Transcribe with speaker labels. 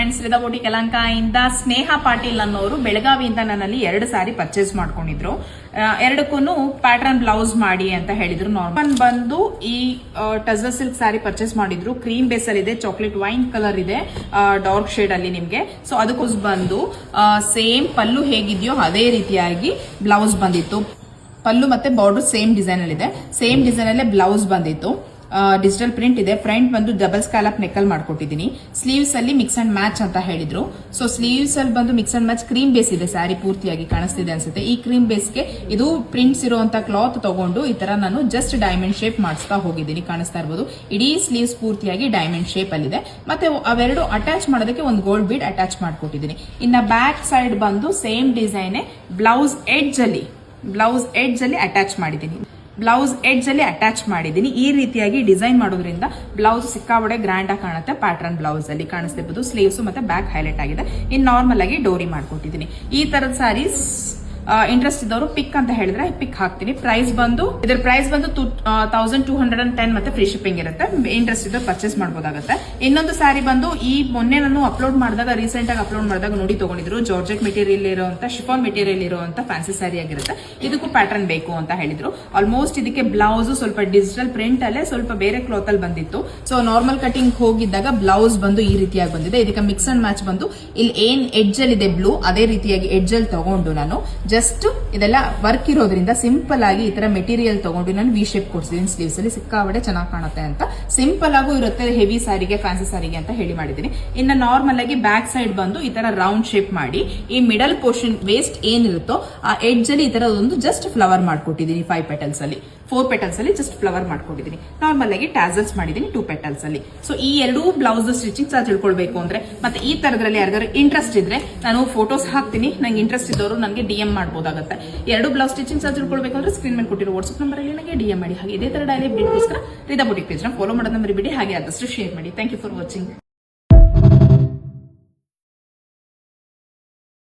Speaker 1: Friends, ರಿದಾ boutique Yelahanka ಇಂದ ಸ್ನೇಹ ಪಾಟೀಲ್ ಅನ್ನೋರು ಬೆಳಗಾವಿಯಿಂದ ನನ್ನಲ್ಲಿ 2 ಸಾರಿ ಪರ್ಚೇಸ್ ಮಾಡ್ಕೊಂಡಿದ್ರು. ಎರಡಕ್ಕೂ ಪ್ಯಾಟರ್ನ್ ಬ್ಲೌಸ್ ಮಾಡಿ ಅಂತ ಹೇಳಿದ್ರು. ನಾರ್ಮಲ್ ಬಂದು ಈ ಟಸರ್ ಸಿಲ್ಕ್ ಸಾರಿ ಪರ್ಚೇಸ್ ಮಾಡಿದ್ರು. ಕ್ರೀಮ್ ಬೇಸ್ ಅಲ್ಲಿ ಇದೆ, ಚಾಕ್ಲೇಟ್ ವೈನ್ ಕಲರ್ ಇದೆ, ಡಾರ್ಕ್ ಶೇಡ್ ಅಲ್ಲಿ ನಿಮ್ಗೆ. ಸೊ ಅದಕ್ಕೋಸ್ ಬಂದು ಸೇಮ್ ಪಲ್ಲು ಹೇಗಿದೆಯೋ ಅದೇ ರೀತಿಯಾಗಿ ಬ್ಲೌಸ್ ಬಂದಿತ್ತು. ಪಲ್ಲು ಮತ್ತೆ ಬಾರ್ಡರ್ ಸೇಮ್ ಡಿಸೈನ್ ಅಲ್ಲಿ ಇದೆ, ಸೇಮ್ ಡಿಸೈನ್ ಅಲ್ಲೇ ಬ್ಲೌಸ್ ಬಂದಿತ್ತು. ಡಿಜಿಟಲ್ ಪ್ರಿಂಟ್ ಇದೆ. ಫ್ರಂಟ್ ಬಂದು ಡಬಲ್ ಸ್ಕ್ಯಾಲಪ್ ನೆಕ್ಕಲ್ ಮಾಡ್ಕೊಟ್ಟಿದ್ದೀನಿ. ಸ್ಲೀವ್ಸ್ ಅಲ್ಲಿ ಮಿಕ್ಸ್ ಅಂಡ್ ಮ್ಯಾಚ್ ಅಂತ ಹೇಳಿದ್ರು. ಸೊ ಸ್ಲೀವ್ಸ್ ಅಲ್ಲಿ ಬಂದು mix and match cream base ಇದೆ. ಸ್ಯಾರಿ ಪೂರ್ತಿಯಾಗಿ ಕಾಣಿಸ್ತಿದೆ ಅನ್ಸುತ್ತೆ. ಈ ಕ್ರೀಮ್ ಬೇಸ್ಗೆ ಇದು ಪ್ರಿಂಟ್ಸ್ ಇರುವಂತ ಕ್ಲಾತ್ ತಗೊಂಡು ಈ ತರ ನಾನು ಜಸ್ಟ್ ಡೈಮಂಡ್ ಶೇಪ್ ಮಾಡಿಸ್ತಾ ಹೋಗಿದ್ದೀನಿ. ಕಾಣಿಸ್ತಾ ಇರ್ಬೋದು, ಇಡೀ ಸ್ಲೀವ್ಸ್ ಪೂರ್ತಿಯಾಗಿ ಡೈಮಂಡ್ ಶೇಪ್ ಅಲ್ಲಿ ಇದೆ. ಮತ್ತೆ ಅವೆರಡು ಅಟ್ಯಾಚ್ ಮಾಡೋದಕ್ಕೆ ಒಂದು ಗೋಲ್ಡ್ ಬೀಡ್ ಅಟ್ಯಾಚ್ ಮಾಡ್ಕೊಟ್ಟಿದ್ದೀನಿ. ಇನ್ನ ಬ್ಯಾಕ್ ಸೈಡ್ ಬಂದು ಸೇಮ್ ಡಿಸೈನ್ ಬ್ಲೌಸ್ ಎಡ್ಜ್ ಅಲ್ಲಿ ಅಟ್ಯಾಚ್ ಮಾಡಿದ್ದೀನಿ. ಈ ರೀತಿಯಾಗಿ ಡಿಸೈನ್ ಮಾಡೋದ್ರಿಂದ ಬ್ಲೌಸ್ ಸಿಕ್ಕಾಬಡೆ ಗ್ರ್ಯಾಂಡ್ ಆಗಿ ಕಾಣುತ್ತೆ. ಪ್ಯಾಟರ್ನ್ ಬ್ಲೌಸ್ ಅಲ್ಲಿ ಕಾಣಿಸ್ತಿರ್ಬೋದು. ಸ್ಲೀವ್ಸ್ ಮತ್ತೆ ಬ್ಯಾಕ್ ಹೈಲೈಟ್ ಆಗಿದೆ. ಇನ್ ನಾರ್ಮಲ್ ಆಗಿ ಡೋರಿ ಮಾಡ್ಕೊಟ್ಟಿದ್ದೀನಿ. ಈ ತರದ ಸ್ಯಾರೀಸ್ ಇಂಟ್ರೆಸ್ಟ್ ಇದ್ದವರು ಪಿಕ್ ಅಂತ ಹೇಳಿದ್ರೆ ಪಿಕ್ ಹಾಕ್ತೀನಿ. ಇದ್ರ ಪ್ರೈಸ್ ಬಂದು 1210 ಮತ್ತೆ ಫ್ರೀ ಶಿಪ್ಪಿಂಗ್ ಇರುತ್ತೆ. ಇಂಟ್ರೆಸ್ಟ್ ಇದ್ದವ್ರು ಪರ್ಚೇಸ್ ಮಾಡಬಹುದಾಗುತ್ತೆ. ಇನ್ನೊಂದು ಸ್ಯಾರಿ ಬಂದು ಈ ಮೊನ್ನೆ ನಾನು ರೀಸೆಂಟ್ ಆಗಿ ಅಪ್ಲೋಡ್ ಮಾಡಿದಾಗ ನೋಡಿ ತಗೊಂಡಿದ್ರು. ಜಾರ್ಜೆಟ್ ಮೆಟೀರಿಯಲ್ ಇರುವಂತ, ಶಿಫಾನ್ ಮೆಟೀರಿಯಲ್ ಇರುವಂತ ಫ್ಯಾನ್ಸಿ ಸ್ಯಾರಿ ಆಗಿರುತ್ತೆ. ಇದಕ್ಕೂ ಪ್ಯಾಟರ್ನ್ ಬೇಕು ಅಂತ ಹೇಳಿದ್ರು. ಆಲ್ಮೋಸ್ಟ್ ಇದಕ್ಕೆ ಬ್ಲೌಸ್ ಸ್ವಲ್ಪ ಡಿಜಿಟಲ್ ಪ್ರಿಂಟ್ ಅಲ್ಲೇ ಸ್ವಲ್ಪ ಬೇರೆ ಕ್ಲಾತ್ ಅಲ್ಲಿ ಬಂದಿತ್ತು. ಸೊ ನಾರ್ಮಲ್ ಕಟಿಂಗ್ ಹೋಗಿದ್ದಾಗ ಬ್ಲೌಸ್ ಬಂದು ಈ ರೀತಿಯಾಗಿ ಬಂದಿದೆ. ಇದಕ್ಕೆ ಮಿಕ್ಸ್ ಅಂಡ್ ಮ್ಯಾಚ್ ಬಂದು ಇಲ್ಲಿ ಏನ್ ಎಡ್ಜ್ ಅಲ್ಲಿ ಇದೆ ಬ್ಲೂ, ಅದೇ ರೀತಿಯಾಗಿ ಎಡ್ಜ್ ಅಲ್ಲಿ ತಗೊಂಡು ನಾನು ಜಸ್ಟ್ ಇದೆಲ್ಲ ವರ್ಕ್ ಇರೋದ್ರಿಂದ ಸಿಂಪಲ್ ಆಗಿ ಈ ತರ ಮೆಟೀರಿಯಲ್ ತಗೊಂಡು ನಾನು ವಿ ಶೇಪ್ ಕೊಡ್ಸಿದ್ದೀನಿ. ಸ್ಲೀವ್ಸ್ ಅಲ್ಲಿ ಸಿಕ್ಕಾಬಡೆ ಚೆನ್ನಾಗಿ ಕಾಣುತ್ತೆ ಅಂತ. ಸಿಂಪಲ್ ಆಗೂ ಇರುತ್ತೆ, ಹೆವಿ ಸಾರಿಗೆ ಫ್ಯಾನ್ಸಿ ಸಾರಿಗೆ ಅಂತ ಹೇಳಿ ಮಾಡಿದ್ದೀನಿ. ಇನ್ನು ನಾರ್ಮಲ್ ಆಗಿ ಬ್ಯಾಕ್ ಸೈಡ್ ಬಂದು ಈ ತರ ರೌಂಡ್ ಶೇಪ್ ಮಾಡಿ ಈ ಮಿಡಲ್ ಪೋರ್ಷನ್ ವೇಸ್ಟ್ ಏನಿರುತ್ತೋ ಆ ಎಡ್ಜ್ ಅಲ್ಲಿ ಈ ತರ ಒಂದು ಜಸ್ಟ್ ಫ್ಲವರ್ ಮಾಡ್ಕೊಟ್ಟಿದ್ದೀನಿ. 4 ಪೆಟಲ್ಸ್ ಅಲ್ಲಿ ಜಸ್ಟ್ ಫ್ಲವರ್ ಮಾಡ್ಕೊಂಡಿದ್ದೀನಿ. ನಾರ್ಮಲ್ ಆಗಿ ಟ್ಯಾಸಲ್ಸ್ ಮಾಡಿದ್ದೀನಿ 2 ಪೆಟಲ್ಸ್ ಅಲ್ಲಿ. ಸೊ ಈ ಎರಡೂ ಬ್ಲೌಸ್ ಸ್ಟಿಚಿಂಗ್ ತಿಳ್ಕೊಳ್ಬೇಕು ಅಂದ್ರೆ ಮತ್ತೆ ಈ ತರದ್ರಲ್ಲಿ ಯಾರಿಗಾರು ಇಂಟ್ರೆಸ್ಟ್ ಇದ್ರೆ ನಾನು ಫೋಟೋಸ್ ಹಾಕ್ತೀನಿ. ನಂಗೆ ಇಂಟ್ರೆಸ್ಟ್ ಇದ್ದವರು ನನಗೆ DM ಮಾಡಬಹುದಾಗುತ್ತೆ. 2 ಬ್ಲೌಸ್ ಸ್ಟಿಚಿಂಗ್ ತಿಳ್ಕೊಳ್ಬೇಕು ಅಂದ್ರೆ ಸ್ಕ್ರೀನ್ ಮೇಲೆ ಕೊಟ್ಟಿರೋ ವಾಟ್ಸ್ಆಪ್ ನಂಬರ್ ಅಲ್ಲಿ ನನಗೆ DM ಮಾಡಿ. ಹಾಗೆ ಇದೇ ತರ ಡೈಲಿ ಅಪ್ಡೇಟ್ಗೋಸ್ಕರ ರಿದಾ ಬೊಟಿಕ್ ಪೇಜ್ ನ ಫಾಲೋ ಮಾಡೋದನ್ನ ಮರಿಬೇಡಿ. ಹಾಗೆ ಆದಷ್ಟು ಶೇರ್ ಮಾಡಿ. Thank you for watching.